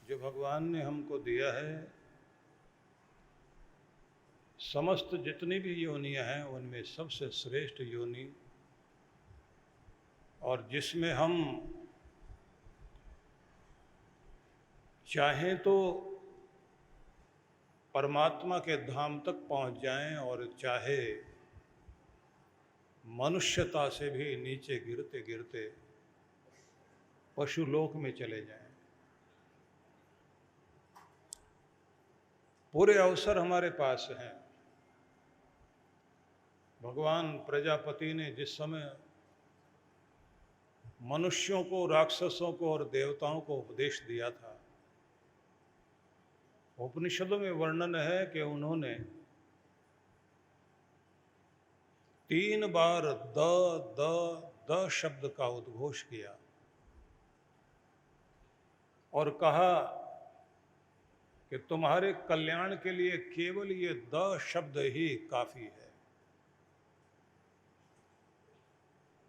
जो भगवान ने हमको दिया है, समस्त जितनी भी योनियां हैं उनमें सबसे श्रेष्ठ योनि और जिसमें हम चाहें तो परमात्मा के धाम तक पहुंच जाएं और चाहे मनुष्यता से भी नीचे गिरते गिरते पशुलोक में चले जाएं। पूरे अवसर हमारे पास हैं। भगवान प्रजापति ने जिस समय मनुष्यों को, राक्षसों को और देवताओं को उपदेश दिया था, उपनिषदों में वर्णन है कि उन्होंने 3 बार द द द शब्द का उद्घोष किया और कहा कि तुम्हारे कल्याण के लिए केवल ये द शब्द ही काफी है।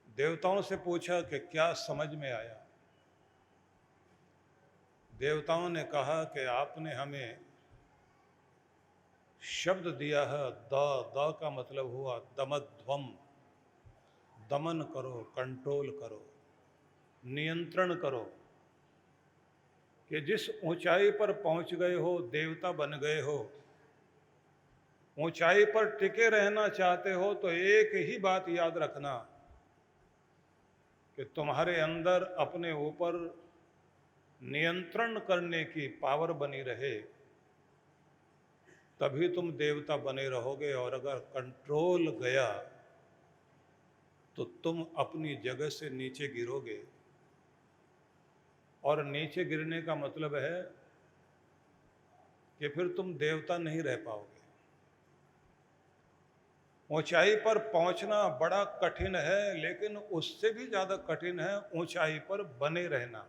देवताओं से पूछा कि क्या समझ में आया। देवताओं ने कहा कि आपने हमें शब्द दिया है द। द का मतलब हुआ दमध्वम, दमन करो, कंट्रोल करो, नियंत्रण करो, कि जिस ऊंचाई पर पहुंच गए हो, देवता बन गए हो, ऊंचाई पर टिके रहना चाहते हो तो एक ही बात याद रखना कि तुम्हारे अंदर अपने ऊपर नियंत्रण करने की पावर बनी रहे, तभी तुम देवता बने रहोगे। और अगर कंट्रोल गया तो तुम अपनी जगह से नीचे गिरोगे। और नीचे गिरने का मतलब है कि फिर तुम देवता नहीं रह पाओगे। ऊंचाई पर पहुंचना बड़ा कठिन है, लेकिन उससे भी ज्यादा कठिन है ऊंचाई पर बने रहना।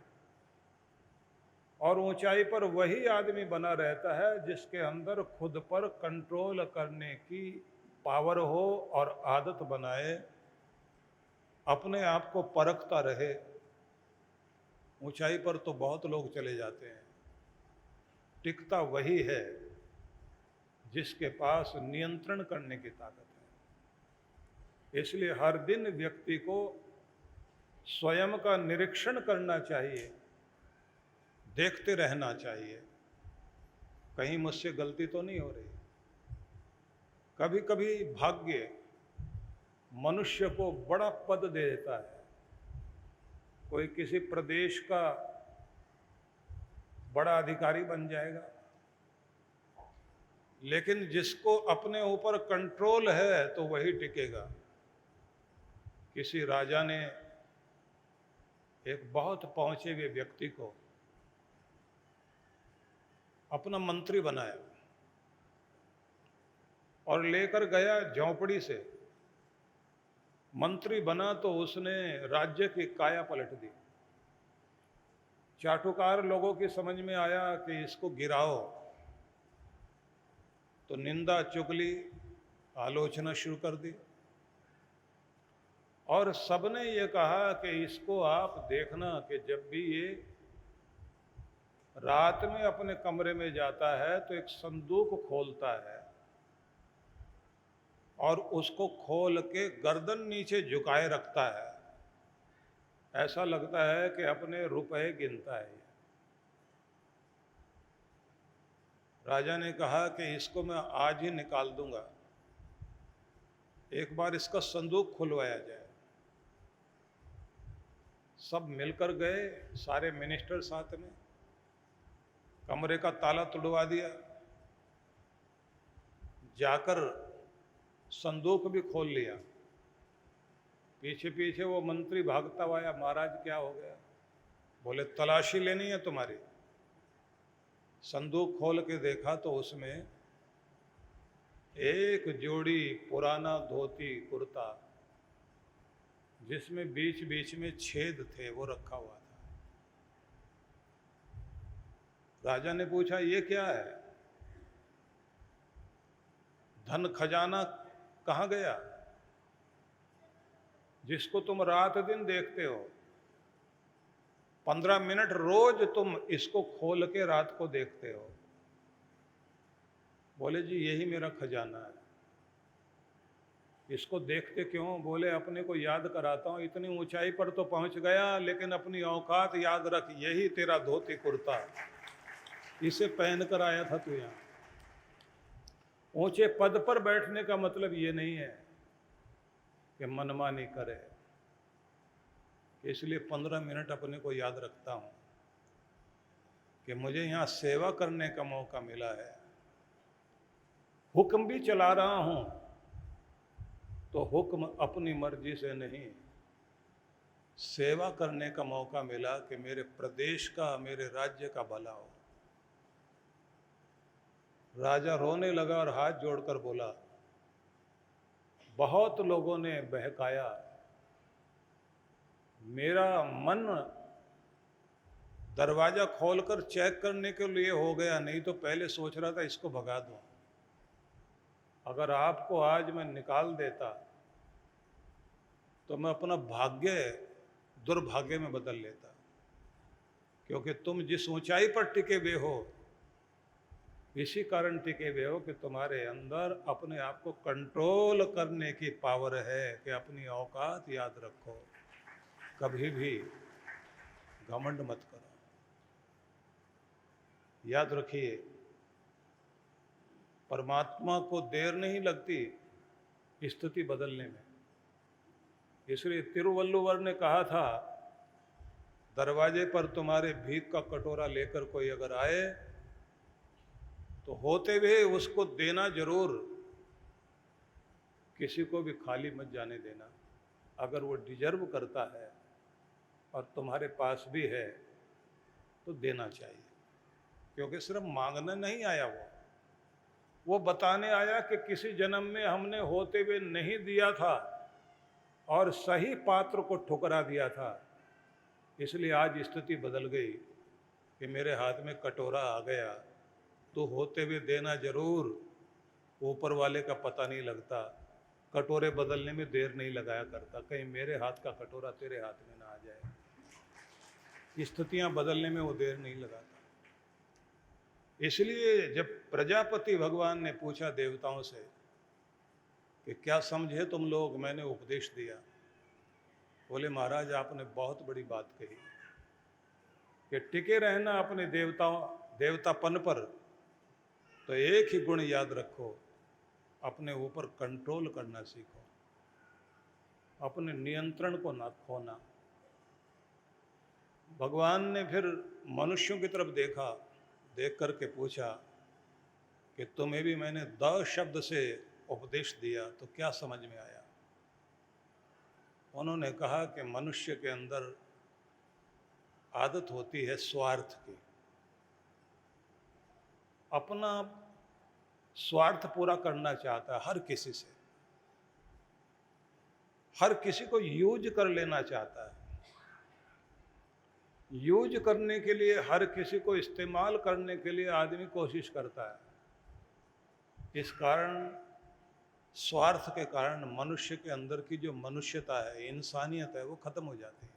और ऊंचाई पर वही आदमी बना रहता है जिसके अंदर खुद पर कंट्रोल करने की पावर हो और आदत बनाए, अपने आप को परखता रहे। ऊंचाई पर तो बहुत लोग चले जाते हैं, टिकता वही है जिसके पास नियंत्रण करने की ताकत है। इसलिए हर दिन व्यक्ति को स्वयं का निरीक्षण करना चाहिए, देखते रहना चाहिए, कहीं मुझसे गलती तो नहीं हो रही। कभी कभी भाग्य मनुष्य को बड़ा पद दे देता है। कोई किसी प्रदेश का बड़ा अधिकारी बन जाएगा, लेकिन जिसको अपने ऊपर कंट्रोल है तो वही टिकेगा। किसी राजा ने एक बहुत पहुंचे हुए व्यक्ति को अपना मंत्री बनाया और लेकर गया झोंपड़ी से। मंत्री बना तो उसने राज्य की काया पलट दी। चाटुकार लोगों की समझ में आया कि इसको गिराओ, तो निंदा, चुगली, आलोचना शुरू कर दी। और सबने ये कहा कि इसको आप देखना कि जब भी ये रात में अपने कमरे में जाता है तो एक संदूक खोलता है और उसको खोल के गर्दन नीचे झुकाए रखता है। ऐसा लगता है कि अपने रुपए गिनता है। राजा ने कहा कि इसको मैं आज ही निकाल दूंगा, एक बार इसका संदूक खुलवाया जाए। सब मिलकर गए, सारे मिनिस्टर साथ में, कमरे का ताला तुड़वा दिया, जाकर संदूक भी खोल लिया। पीछे पीछे वो मंत्री भागता हुआ आया, महाराज क्या हो गया? बोले तलाशी लेनी है तुम्हारी। संदूक खोल के देखा तो उसमें एक जोड़ी पुराना धोती कुर्ता, जिसमें बीच बीच में छेद थे, वो रखा हुआ था। राजा ने पूछा ये क्या है? धन खजाना कहाँ गया जिसको तुम रात दिन देखते हो? 15 मिनट रोज तुम इसको खोल के रात को देखते हो। बोले जी यही मेरा खजाना है। इसको देखते क्यों? बोले अपने को याद कराता हूँ, इतनी ऊंचाई पर तो पहुंच गया, लेकिन अपनी औकात याद रख, यही तेरा धोती कुर्ता, इसे पहन कर आया था तू यहाँ। ऊंचे पद पर बैठने का मतलब ये नहीं है कि मनमानी करे, इसलिए 15 मिनट अपने को याद रखता हूँ कि मुझे यहाँ सेवा करने का मौका मिला है। हुक्म भी चला रहा हूँ तो हुक्म अपनी मर्जी से नहीं, सेवा करने का मौका मिला कि मेरे प्रदेश का, मेरे राज्य का भला हो। राजा रोने लगा और हाथ जोड़कर बोला, बहुत लोगों ने बहकाया, मेरा मन दरवाजा खोलकर चेक करने के लिए हो गया, नहीं तो पहले सोच रहा था इसको भगा दूं। अगर आपको आज मैं निकाल देता तो मैं अपना भाग्य दुर्भाग्य में बदल लेता, क्योंकि तुम जिस ऊंचाई पर टिके हुए हो, इसी कारण टिके हुए हो कि तुम्हारे अंदर अपने आप को कंट्रोल करने की पावर है कि अपनी औकात याद रखो, कभी भी घमंड मत करो। याद रखिए, परमात्मा को देर नहीं लगती स्थिति बदलने में। इसलिए तिरुवल्लुवर ने कहा था, दरवाजे पर तुम्हारे भीख का कटोरा लेकर कोई अगर आए तो होते हुए उसको देना जरूर, किसी को भी खाली मत जाने देना। अगर वो डिजर्व करता है और तुम्हारे पास भी है तो देना चाहिए, क्योंकि सिर्फ मांगने नहीं आया वो बताने आया कि किसी जन्म में हमने होते हुए नहीं दिया था और सही पात्र को ठुकरा दिया था, इसलिए आज स्थिति बदल गई कि मेरे हाथ में कटोरा आ गया, तो होते हुए देना जरूर। ऊपर वाले का पता नहीं लगता, कटोरे बदलने में देर नहीं लगाया करता, कहीं मेरे हाथ का कटोरा तेरे हाथ में ना आ जाए। स्थितियां बदलने में वो देर नहीं लगाता। इसलिए जब प्रजापति भगवान ने पूछा देवताओं से कि क्या समझे तुम लोग, मैंने उपदेश दिया। बोले महाराज आपने बहुत बड़ी बात कही कि टिके रहना अपने देवतापन पर, तो एक ही गुण याद रखो, अपने ऊपर कंट्रोल करना सीखो, अपने नियंत्रण को ना खोना। भगवान ने फिर मनुष्यों की तरफ देखा, देख करके पूछा कि तुम्हें भी मैंने द शब्द से उपदेश दिया तो क्या समझ में आया? उन्होंने कहा कि मनुष्य के अंदर आदत होती है स्वार्थ की, अपना स्वार्थ पूरा करना चाहता है, हर किसी से, हर किसी को यूज कर लेना चाहता है। यूज करने के लिए, हर किसी को इस्तेमाल करने के लिए आदमी कोशिश करता है। इस कारण, स्वार्थ के कारण मनुष्य के अंदर की जो मनुष्यता है, इंसानियत है, वो खत्म हो जाती है।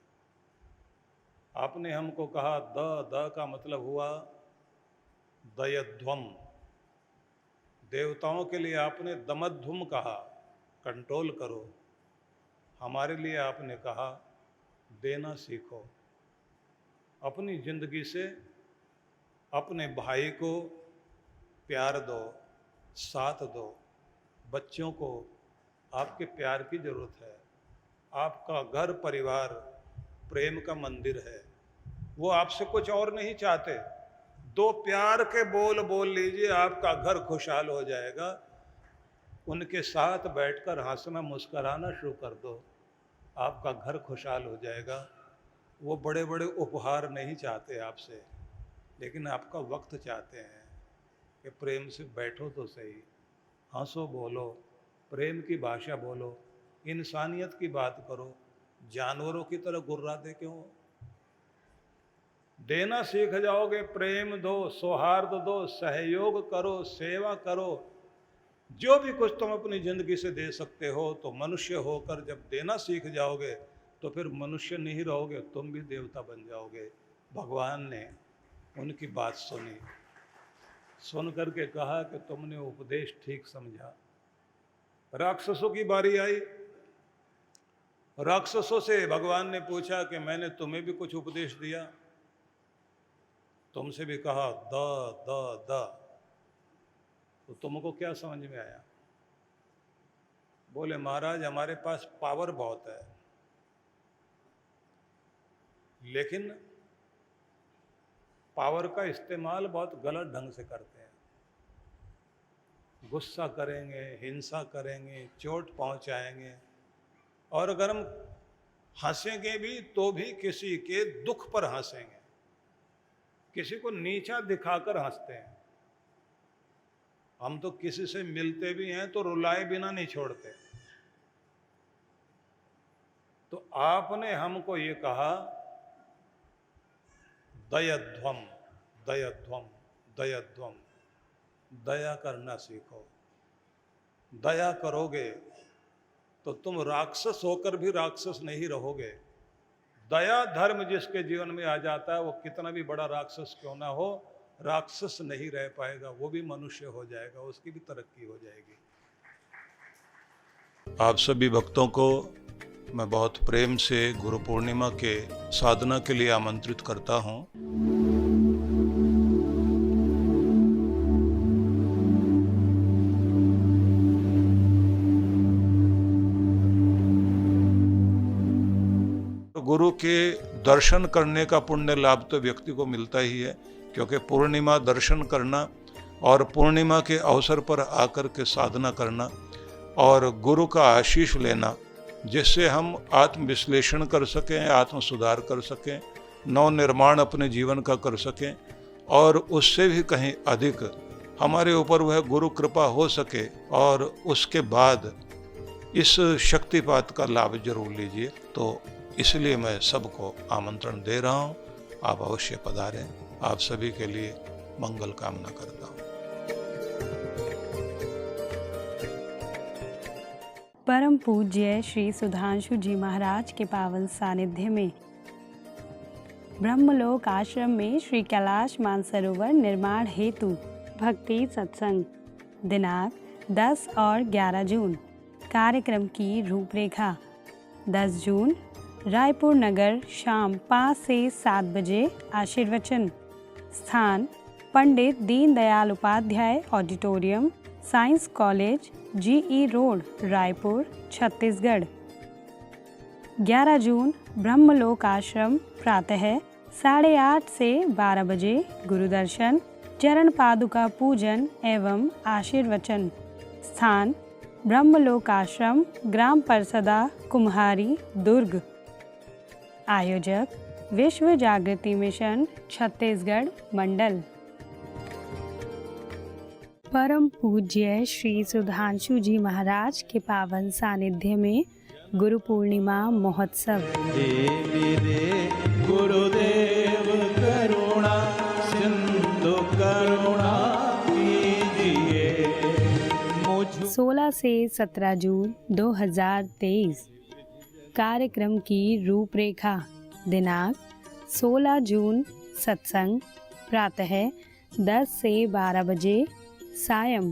आपने हमको कहा द का मतलब हुआ दयध्वम। देवताओं के लिए आपने दमध्वम कहा, कंट्रोल करो। हमारे लिए आपने कहा देना सीखो। अपनी जिंदगी से अपने भाई को प्यार दो, साथ दो। बच्चों को आपके प्यार की जरूरत है। आपका घर परिवार प्रेम का मंदिर है, वो आपसे कुछ और नहीं चाहते। दो प्यार के बोल बोल लीजिए, आपका घर खुशहाल हो जाएगा। उनके साथ बैठकर हंसना मुस्कुराना शुरू कर दो, आपका घर खुशहाल हो जाएगा। वो बड़े बड़े उपहार नहीं चाहते आपसे, लेकिन आपका वक्त चाहते हैं कि प्रेम से बैठो तो सही, हंसो, बोलो, प्रेम की भाषा बोलो, इंसानियत की बात करो। जानवरों की तरह गुर्राते क्यों? देना सीख जाओगे, प्रेम दो, सौहार्द दो, सहयोग करो, सेवा करो। जो भी कुछ तुम अपनी जिंदगी से दे सकते हो, तो मनुष्य होकर जब देना सीख जाओगे तो फिर मनुष्य नहीं रहोगे, तुम भी देवता बन जाओगे। भगवान ने उनकी बात सुनी, सुन करके कहा कि तुमने उपदेश ठीक समझा। राक्षसों की बारी आई। राक्षसों से भगवान ने पूछा कि मैंने तुम्हें भी कुछ उपदेश दिया? तुमसे भी कहा द द द, तो तुमको क्या समझ में आया? बोले महाराज हमारे पास पावर बहुत है, लेकिन पावर का इस्तेमाल बहुत गलत ढंग से करते हैं। गुस्सा करेंगे, हिंसा करेंगे, चोट पहुंचाएंगे, और अगर हम हंसेंगे भी तो भी किसी के दुख पर हंसेंगे, किसी को नीचा दिखाकर हंसते हैं। हम तो किसी से मिलते भी हैं तो रुलाए बिना नहीं छोड़ते। तो आपने हमको ये कहा दयध्वम दयध्वम दयध्वम, दया करना सीखो। दया करोगे तो तुम राक्षस होकर भी राक्षस नहीं रहोगे। दया धर्म जिसके जीवन में आ जाता है, वो कितना भी बड़ा राक्षस क्यों ना हो, राक्षस नहीं रह पाएगा, वो भी मनुष्य हो जाएगा, उसकी भी तरक्की हो जाएगी। आप सभी भक्तों को मैं बहुत प्रेम से गुरु पूर्णिमा के साधना के लिए आमंत्रित करता हूँ। गुरु के दर्शन करने का पुण्य लाभ तो व्यक्ति को मिलता ही है, क्योंकि पूर्णिमा दर्शन करना और पूर्णिमा के अवसर पर आकर के साधना करना और गुरु का आशीष लेना, जिससे हम आत्म विश्लेषण कर सकें, आत्म सुधार कर सकें, नव निर्माण अपने जीवन का कर सकें, और उससे भी कहीं अधिक हमारे ऊपर वह गुरु कृपा हो सके, और उसके बाद इस शक्तिपात का लाभ जरूर लीजिए। तो इसलिए मैं सबको आमंत्रण दे रहा हूँ, आप अवश्य पधारें। आप सभी के लिए मंगल कामना करता हूँ। परम पूज्य श्री सुधांशु जी महाराज के पावन सानिध्य में ब्रह्मलोक आश्रम में श्री कैलाश मानसरोवर निर्माण हेतु भक्ति सत्संग दिनांक 10 और 11 जून। कार्यक्रम की रूपरेखा: 10 जून रायपुर नगर, शाम 5 से 7 बजे आशीर्वचन। स्थान: Pandit Deendayal Upadhyay auditorium, science college, GE road, Raipur, Chhattisgarh. 11 जून ब्रह्मलोक आश्रम, प्रातः 8:30 से 12 बजे गुरुदर्शन, चरण पादुका पूजन एवं आशीर्वचन। स्थान: ब्रह्मलोक आश्रम, ग्राम परसदा, कुम्हारी, दुर्ग। आयोजक: विश्व जागृति मिशन, छत्तीसगढ़ मंडल। परम पूज्य श्री सुधांशु जी महाराज के पावन सानिध्य में गुरु पूर्णिमा महोत्सव। गुरुदेव करुणा सिंधु करुणा कीजिए। 16 से 17 जून 2023। कार्यक्रम की रूपरेखा: दिनांक 16 जून सत्संग, प्रातः 10 से 12 बजे, सायं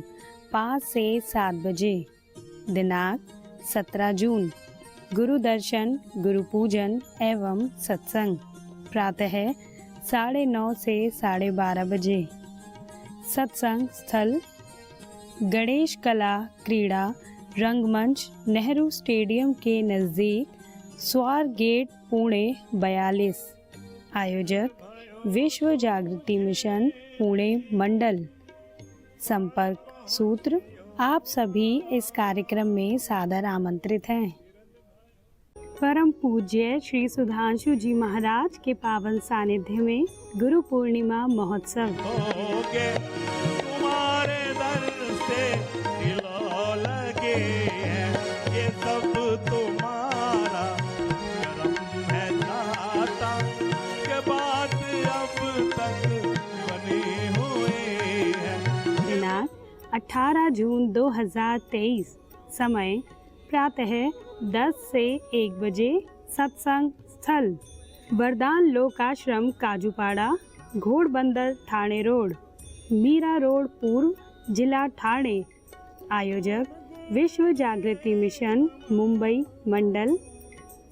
5 से 7 बजे। दिनांक 17 जून गुरु दर्शन, गुरु पूजन एवं सत्संग, प्रातः 9:30 से 12:30 बजे। सत्संग स्थल: गणेश कला क्रीड़ा रंगमंच, नेहरू स्टेडियम के नज़दीक, स्वार गेट, पुणे 42। आयोजक: विश्व जागृति मिशन, पुणे मंडल। संपर्क सूत्र: आप सभी इस कार्यक्रम में सादर आमंत्रित हैं। परम पूज्य श्री सुधांशु जी महाराज के पावन सानिध्य में गुरु पूर्णिमा महोत्सव। ये सब तुम्हारा करम है दाता, के बात अब तक बनी हुई है। दिनांक 18 जून 2023। समय: प्रातः 10 से 1 बजे, सत्संग स्थल वरदान लोकाश्रम काजूपाड़ा, घोड़बंदर ठाणे रोड, मीरा रोड पूर्व, जिला ठाणे। आयोजक विश्व जागृति मिशन मुंबई मंडल।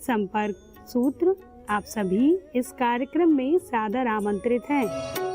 संपर्क सूत्र आप सभी इस कार्यक्रम में सादर आमंत्रित हैं।